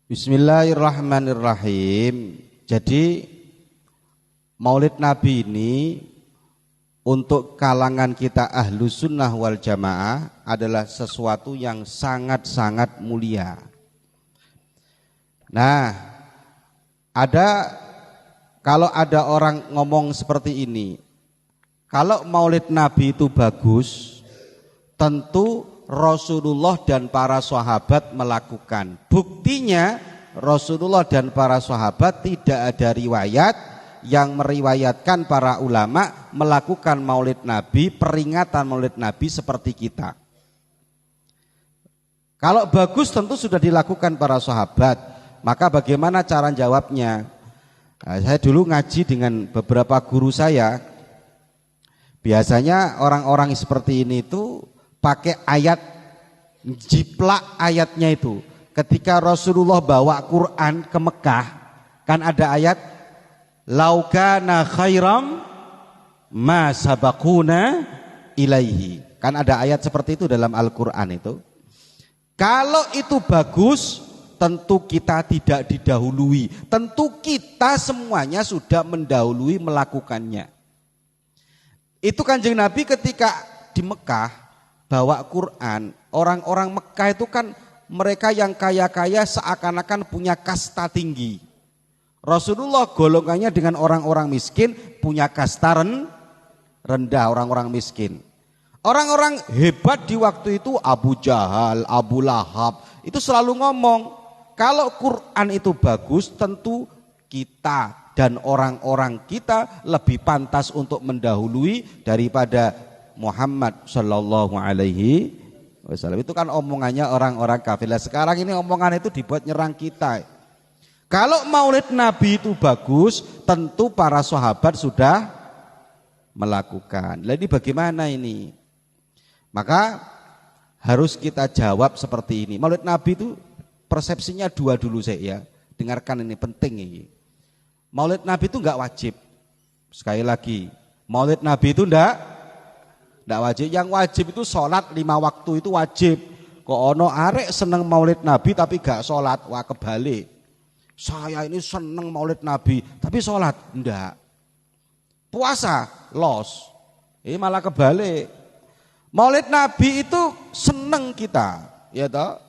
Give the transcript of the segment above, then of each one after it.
Bismillahirrahmanirrahim. Jadi Maulid Nabi ini untuk kalangan kita Ahlus Sunnah wal Jamaah adalah sesuatu yang sangat-sangat mulia. Nah, kalau ada orang ngomong seperti ini, kalau Maulid Nabi itu bagus, tentu Rasulullah dan para sahabat melakukan. Buktinya Rasulullah dan para sahabat tidak ada riwayat yang meriwayatkan para ulama melakukan Maulid Nabi, peringatan Maulid Nabi seperti kita. Kalau bagus tentu sudah dilakukan para sahabat. Maka bagaimana cara jawabnya? Nah, saya dulu ngaji dengan beberapa guru saya. Biasanya orang-orang seperti ini itu pakai ayat, jiplak ayatnya itu. Ketika Rasulullah bawa Quran ke Mekah, kan ada ayat laukana khairam ma sabaquna ilaihi. Kan ada ayat seperti itu dalam Al-Quran itu. Kalau itu bagus, tentu kita tidak didahului. Tentu kita semuanya sudah mendahului melakukannya. Itu Kanjeng Nabi ketika di Mekah bawa Quran, orang-orang Mekah itu kan mereka yang kaya-kaya seakan-akan punya kasta tinggi. Rasulullah golongannya dengan orang-orang miskin punya kasta rendah, orang-orang miskin. Orang-orang hebat di waktu itu Abu Jahal, Abu Lahab itu selalu ngomong, kalau Quran itu bagus tentu kita dan orang-orang kita lebih pantas untuk mendahului daripada Muhammad sallallahu alaihi wasallam. Itu kan omongannya orang-orang kafir. Sekarang ini omongan itu dibuat nyerang kita. Kalau Maulid Nabi itu bagus, tentu para sahabat sudah melakukan. Jadi bagaimana ini? Maka harus kita jawab seperti ini. Maulid Nabi itu persepsinya dua dulu saya ya. Dengarkan ini penting ini. Maulid Nabi itu enggak wajib. Sekali lagi, Maulid Nabi itu enggak wajib. Yang wajib itu sholat 5 waktu itu wajib. Kok ono arek seneng Maulid Nabi tapi gak sholat, wah kebalik. Saya ini seneng Maulid Nabi tapi sholat enggak. Puasa los. Ini malah kebalik. Maulid Nabi itu seneng kita, ya toh.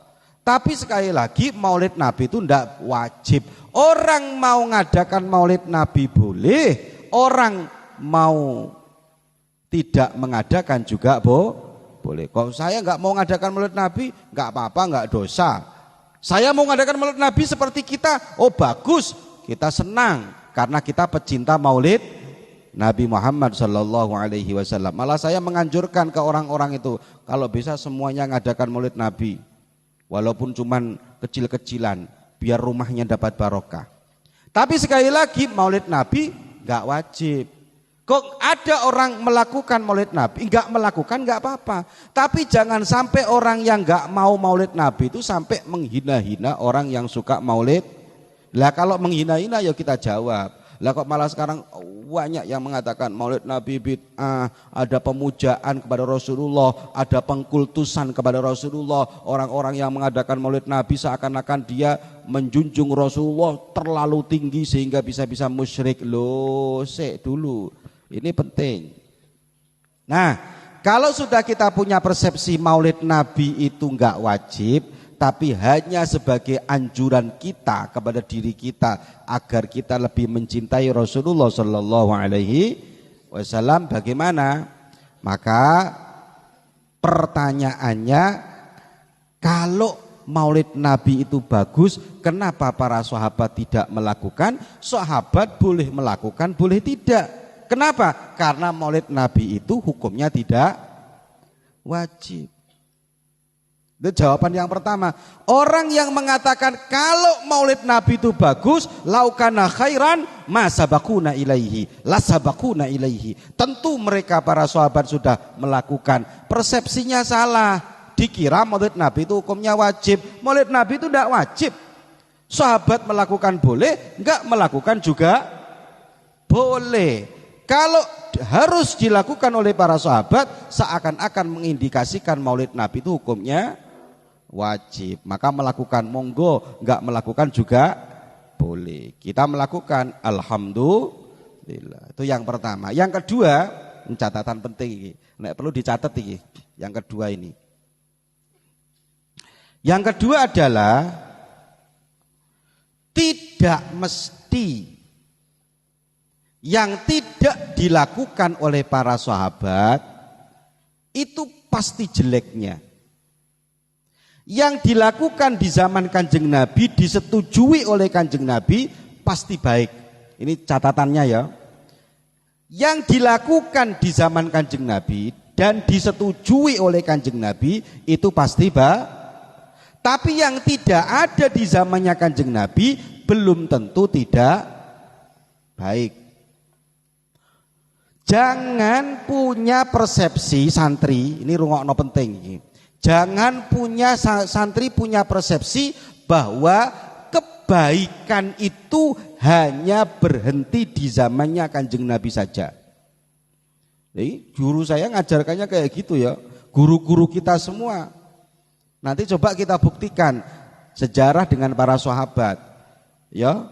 Tapi sekali lagi Maulid Nabi itu enggak wajib. Orang mau ngadakan Maulid Nabi boleh, orang mau tidak mengadakan juga boleh. Kalau saya enggak mau ngadakan Maulid Nabi, enggak apa-apa, enggak dosa. Saya mau mengadakan Maulid Nabi seperti kita, oh bagus, kita senang karena kita pecinta Maulid Nabi Muhammad sallallahu alaihi wasallam. Malah saya menganjurkan ke orang-orang itu, kalau bisa semuanya mengadakan Maulid Nabi, walaupun cuman kecil-kecilan, biar rumahnya dapat barokah. Tapi sekali lagi Maulid Nabi enggak wajib. Kok ada orang melakukan Maulid Nabi, enggak melakukan enggak apa-apa. Tapi jangan sampai orang yang enggak mau Maulid Nabi itu sampai menghina-hina orang yang suka Maulid. Lah kalau menghina-hina ya kita jawab. Lah kok malah sekarang banyak yang mengatakan Maulid Nabi bid'ah, ada pemujaan kepada Rasulullah, ada pengkultusan kepada Rasulullah. Orang-orang yang mengadakan Maulid Nabi seakan-akan dia menjunjung Rasulullah terlalu tinggi sehingga bisa-bisa musyrik. Loh, sik dulu. Ini penting. Nah, kalau sudah kita punya persepsi Maulid Nabi itu enggak wajib, tapi hanya sebagai anjuran kita kepada diri kita agar kita lebih mencintai Rasulullah sallallahu alaihi wasallam, bagaimana? Maka pertanyaannya, kalau Maulid Nabi itu bagus, kenapa para sahabat tidak melakukan? Sahabat boleh melakukan, boleh tidak. Kenapa? Karena Maulid Nabi itu hukumnya tidak wajib. Itu jawaban yang pertama. Orang yang mengatakan kalau Maulid Nabi itu bagus, laukana khairan ma sabaquna ilaihi, la sabaquna ilaihi. Tentu mereka para sahabat sudah melakukan. Persepsinya salah. Dikira Maulid Nabi itu hukumnya wajib. Maulid Nabi itu tidak wajib. Sahabat melakukan boleh, enggak melakukan juga boleh. Kalau harus dilakukan oleh para sahabat, seakan-akan mengindikasikan Maulid Nabi itu hukumnya wajib. Maka melakukan monggo, enggak melakukan juga boleh. Kita melakukan alhamdulillah. Itu yang pertama. Yang kedua, catatan penting ini. Nek perlu dicatat ini. Yang kedua ini. Yang kedua adalah tidak mesti yang tidak dilakukan oleh para sahabat itu pasti jeleknya. Yang dilakukan di zaman Kanjeng Nabi disetujui oleh Kanjeng Nabi pasti baik. Ini catatannya ya. Yang dilakukan di zaman Kanjeng Nabi dan disetujui oleh Kanjeng Nabi itu pasti baik. Tapi yang tidak ada di zamannya Kanjeng Nabi belum tentu tidak baik. Jangan punya persepsi santri, ini rungokno penting ini. Jangan punya santri punya persepsi bahwa kebaikan itu hanya berhenti di zamannya Kanjeng Nabi saja. Jadi guru saya ngajarkannya kayak gitu ya. Guru-guru kita semua. Nanti coba kita buktikan sejarah dengan para sahabat. Ya.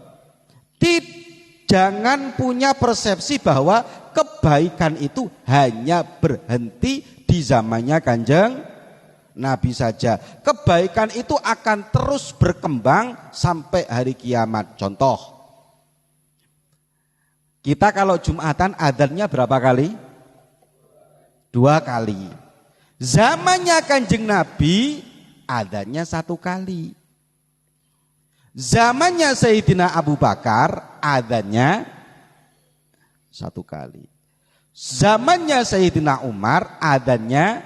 Jangan punya persepsi bahwa kebaikan itu hanya berhenti di zamannya Kanjeng Nabi saja. Kebaikan itu akan terus berkembang sampai hari kiamat. Contoh, kita kalau Jumatan adzannya berapa kali? 2 kali. Zamannya Kanjeng Nabi adzannya 1 kali. Zamannya Sayyidina Abu Bakar adzannya 1 kali. Zamannya Sayyidina Umar adzannya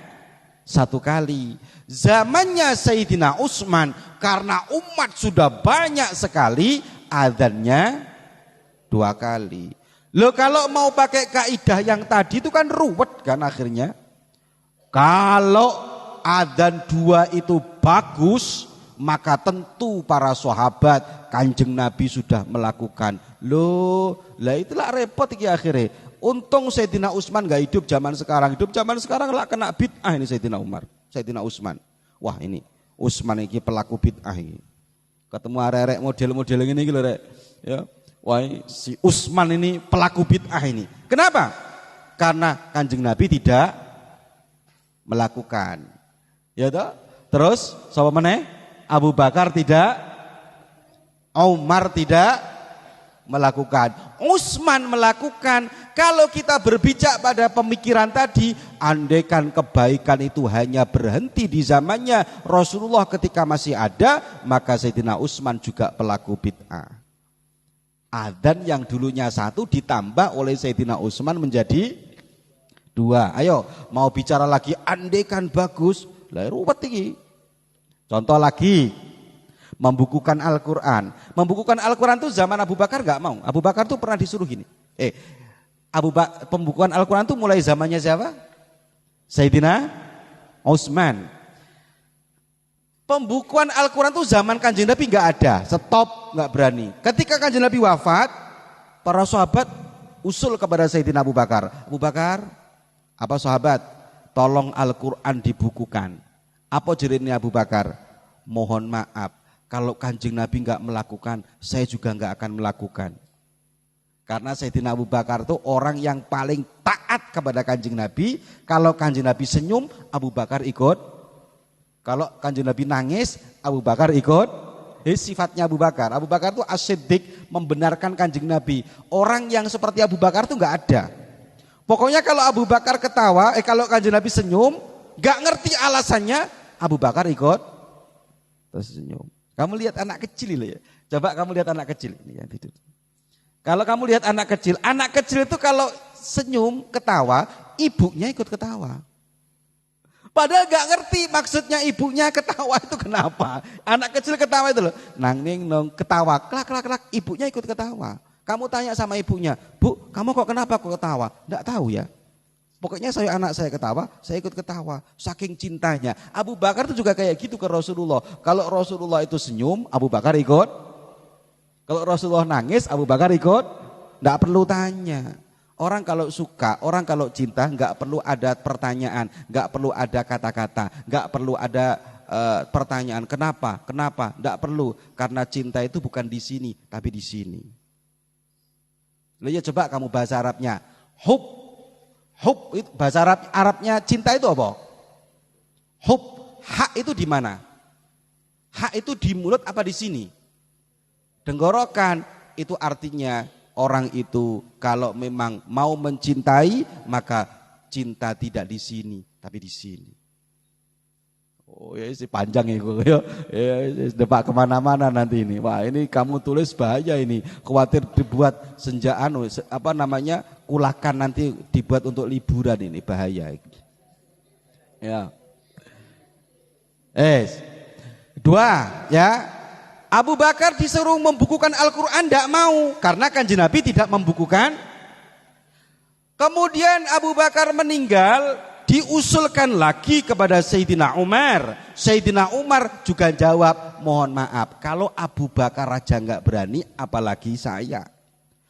1 kali. Zamannya Sayyidina Utsman karena umat sudah banyak sekali adzannya 2 kali. Loh kalau mau pakai kaidah yang tadi itu kan ruwet kan akhirnya. Kalau adzan 2 itu bagus, maka tentu para sahabat Kanjeng Nabi sudah melakukan. Loh, lah itulah repot iki akhirnya. Untung Sayyidina Utsman gak hidup zaman sekarang. Hidup zaman sekarang lah kena bid'ah ini Sayyidina Umar, Sayyidina Utsman. Wah ini Utsman iki pelaku bid'ah ini. Ketemu arek-arek model-model ini iki lho rek. Ya. Wah si Utsman ini pelaku bid'ah ini. Kenapa? Karena Kanjeng Nabi tidak melakukan. Ya toh? Terus sapa meneh? Abu Bakar tidak, Umar tidak melakukan, Utsman melakukan. Kalau kita berpijak pada pemikiran tadi, andaikan kebaikan itu hanya berhenti di zamannya Rasulullah ketika masih ada, maka Sayyidina Utsman juga pelaku bid'ah. Adzan yang dulunya 1 ditambah oleh Sayyidina Utsman menjadi 2. Ayo mau bicara lagi andaikan bagus, lah ruwet iki. Contoh lagi, membukukan Al-Quran. Membukukan Al-Quran itu zaman Abu Bakar gak mau. Abu Bakar tuh pernah disuruh gini. Pembukuan Al-Quran itu mulai zamannya siapa? Sayyidina Utsman. Pembukuan Al-Quran itu zaman Kanjeng Nabi gak ada. Stop, gak berani. Ketika Kanjeng Nabi wafat, para sahabat usul kepada Sayyidina Abu Bakar. Abu Bakar, apa sahabat? Tolong Al-Quran dibukukan. Apa jerene Abu Bakar? Mohon maaf, kalau Kanjeng Nabi enggak melakukan, saya juga enggak akan melakukan. Karena Sayyidina Abu Bakar itu orang yang paling taat kepada Kanjeng Nabi. Kalau Kanjeng Nabi senyum, Abu Bakar ikut. Kalau Kanjeng Nabi nangis, Abu Bakar ikut. Sifatnya Abu Bakar. Abu Bakar itu as-siddiq, membenarkan Kanjeng Nabi. Orang yang seperti Abu Bakar itu enggak ada. Pokoknya kalau Abu Bakar ketawa, kalau Kanjeng Nabi senyum, gak ngerti alasannya, Abu Bakar ikut terus senyum. Kamu lihat anak kecil ya. Coba kamu lihat anak kecil ini yang tidur. Kalau kamu lihat anak kecil itu kalau senyum, ketawa, ibunya ikut ketawa. Padahal gak ngerti maksudnya ibunya ketawa itu kenapa. Anak kecil ketawa itu loh, nangning nong ketawa, klak klak klak, ibunya ikut ketawa. Kamu tanya sama ibunya, "Bu, kamu kok kenapa kok ketawa?" Enggak tahu ya. Pokoknya anak saya ketawa, saya ikut ketawa. Saking cintanya. Abu Bakar itu juga kayak gitu ke Rasulullah. Kalau Rasulullah itu senyum, Abu Bakar ikut. Kalau Rasulullah nangis, Abu Bakar ikut. Enggak perlu tanya. Orang kalau suka, orang kalau cinta, enggak perlu ada pertanyaan, enggak perlu ada kata-kata, enggak perlu ada pertanyaan, kenapa? Kenapa? Tidak perlu, karena cinta itu bukan di sini, tapi di sini. Lalu ya coba kamu bahasa Arabnya, hub itu bahasa Arabnya cinta itu apa? Hub, hak itu di mana? Hak itu di mulut apa di sini? Tenggorokan, itu artinya orang itu kalau memang mau mencintai, maka cinta tidak di sini, tapi di sini. Oh ya, si panjang itu ya, depak kemana-mana nanti ini. Wah, ini kamu tulis bahaya ini. Khawatir dibuat senjaan, kulakan nanti dibuat untuk liburan, ini bahaya. Ya. Dua, ya. Abu Bakar disuruh membukukan Al-Quran, tidak mau, karena Kanjeng Nabi tidak membukukan. Kemudian Abu Bakar meninggal, diusulkan lagi kepada Sayyidina Umar. Sayyidina Umar juga jawab, mohon maaf, kalau Abu Bakar aja nggak berani, apalagi saya.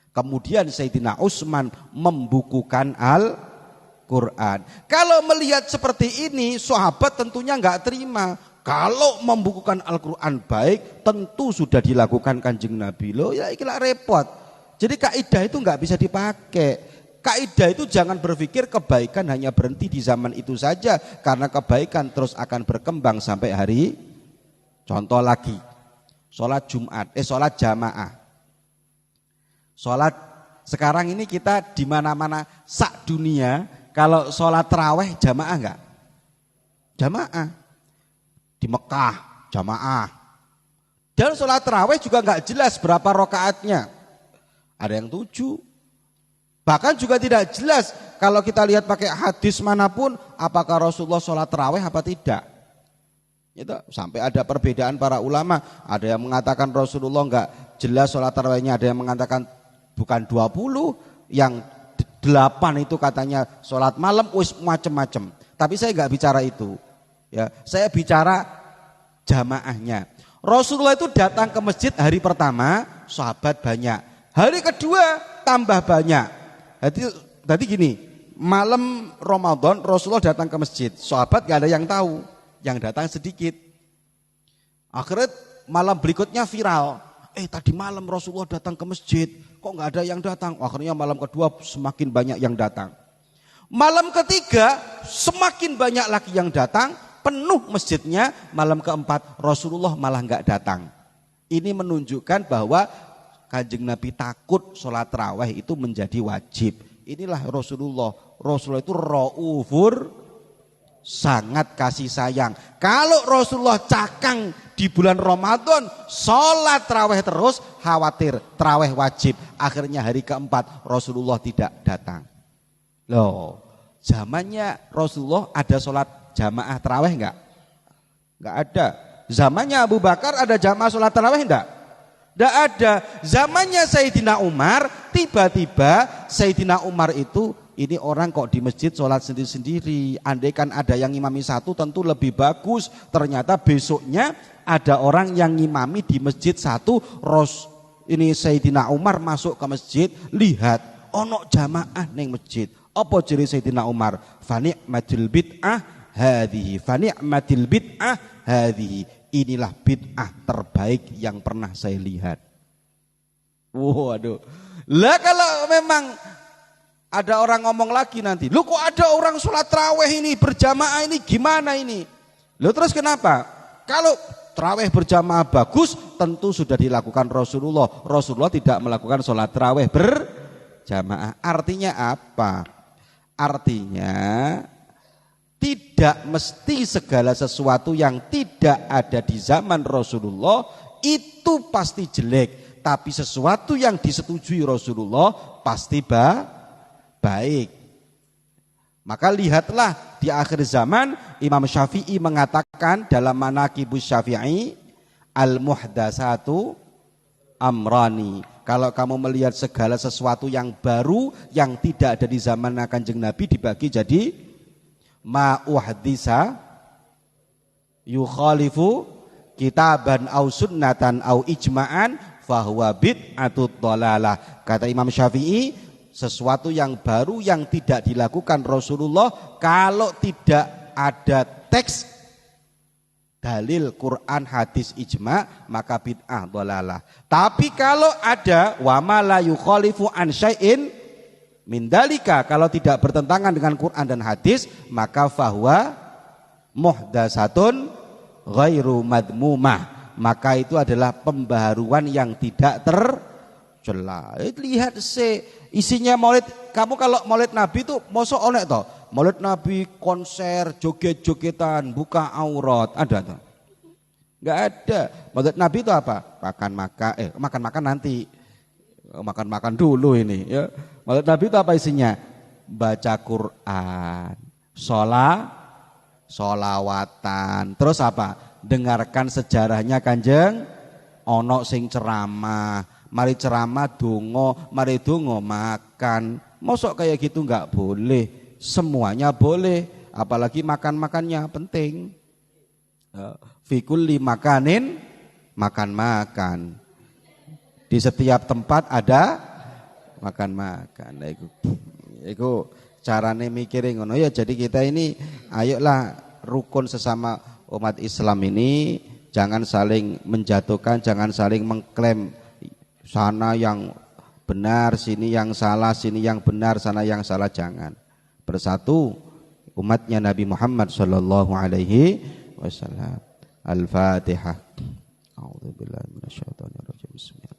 Kemudian Sayyidina Utsman membukukan Al-Quran. Kalau melihat seperti ini, sahabat tentunya nggak terima. Kalau membukukan Al-Quran baik, tentu sudah dilakukan Kanjeng Nabi. Loh ya ikilah repot. Jadi kaidah itu nggak bisa dipakai. Kaidah itu jangan berpikir kebaikan hanya berhenti di zaman itu saja, karena kebaikan terus akan berkembang sampai hari. Contoh lagi, sholat Jumat, sholat jamaah. Sholat sekarang ini kita di mana-mana sak dunia, kalau sholat tarawih jamaah enggak? Jamaah. Di Mekah jamaah. Dan sholat tarawih juga enggak jelas berapa rakaatnya. Ada yang 7. Bahkan juga tidak jelas kalau kita lihat pakai hadis manapun, apakah Rasulullah sholat tarawih apa tidak. Itu sampai ada perbedaan para ulama. Ada yang mengatakan Rasulullah enggak jelas sholat tarawihnya, ada yang mengatakan bukan 20, yang 8 itu katanya sholat malam, macam-macam. Tapi saya enggak bicara itu. Ya, saya bicara jamaahnya. Rasulullah itu datang ke masjid hari pertama, sahabat banyak. Hari kedua tambah banyak. Jadi gini, malam Ramadan Rasulullah datang ke masjid, sahabat gak ada yang tahu, yang datang sedikit. Akhirnya malam berikutnya viral, tadi malam Rasulullah datang ke masjid, kok gak ada yang datang. Akhirnya malam kedua semakin banyak yang datang. Malam ketiga semakin banyak lagi yang datang, penuh masjidnya. Malam keempat Rasulullah malah gak datang. Ini menunjukkan bahwa Kanjeng Nabi takut sholat tarawih itu menjadi wajib. Inilah Rasulullah. Rasulullah itu raufur, sangat kasih sayang. Kalau Rasulullah cakang di bulan Ramadan, sholat tarawih terus, khawatir tarawih wajib. Akhirnya hari keempat Rasulullah tidak datang. Loh, zamannya Rasulullah ada sholat jamaah tarawih enggak? Enggak ada. Zamannya Abu Bakar ada jamaah sholat tarawih enggak? Tidak ada. Zamannya Sayyidina Umar, tiba-tiba Sayyidina Umar itu, ini orang kok di masjid sholat sendiri-sendiri. Andai kan ada yang ngimami satu tentu lebih bagus. Ternyata besoknya ada orang yang ngimami di masjid satu. Ini Sayyidina Umar masuk ke masjid, lihat ono jamaah neng masjid. Apa ciri Sayyidina Umar? Fani'matil bid'ah hadhihi, fani'matil bid'ah hadhihi. Inilah bid'ah terbaik yang pernah saya lihat. Waduh. Lah kalau memang ada orang ngomong lagi nanti, lu kok ada orang sholat tarawih ini berjamaah ini gimana ini? Lu terus kenapa? Kalau tarawih berjamaah bagus, tentu sudah dilakukan Rasulullah. Rasulullah tidak melakukan sholat tarawih berjamaah. Artinya apa? Artinya tidak mesti segala sesuatu yang tidak ada di zaman Rasulullah itu pasti jelek, tapi sesuatu yang disetujui Rasulullah pasti baik. Maka lihatlah di akhir zaman Imam Syafi'i mengatakan dalam Manaqibus Syafi'i, al-muhdatsatu amrani. Kalau kamu melihat segala sesuatu yang baru yang tidak ada di zaman Kanjeng Nabi dibagi jadi ma uhdisa yukhalifu kitaban au sunnatan au ijma'an fahuwa bid'atut dhalalah. Kata Imam Syafi'i, sesuatu yang baru yang tidak dilakukan Rasulullah, kalau tidak ada teks dalil Quran, hadis, ijma, maka bid'ah dhalalah. Tapi kalau ada wa ma la yukhalifu an syai'in min dalika, kalau tidak bertentangan dengan Quran dan hadis, maka fahuwa muhdatsatun ghairu madmumah, maka itu adalah pembaharuan yang tidak tercela. Lihat isinya maulid. Kamu kalau maulid Nabi itu mosok oleh toh maulid Nabi konser joget-jogetan buka aurat ada toh? Enggak ada. Maulid Nabi itu apa? Makan-makan nanti. Makan-makan dulu ini ya. Maulid Nabi itu apa isinya? Baca Quran, sholawatan, terus apa? Dengarkan sejarahnya Kanjeng, ono sing ceramah, mari ceramah dongo, mari dongo makan. Mosok kayak gitu enggak boleh, semuanya boleh, apalagi makan-makannya penting. Fi kulli makanin makan-makan. Di setiap tempat ada makan-makan. Nah, iku carane mikirin ngono ya. Jadi kita ini ayolah rukun sesama umat Islam ini, jangan saling menjatuhkan, jangan saling mengklaim sana yang benar, sini yang salah, sini yang benar, sana yang salah, jangan. Bersatu umatnya Nabi Muhammad sallallahu alaihi wasallam. Al-Fatihah. A'udzubillahi minasyaitonir rajim. Bismillah.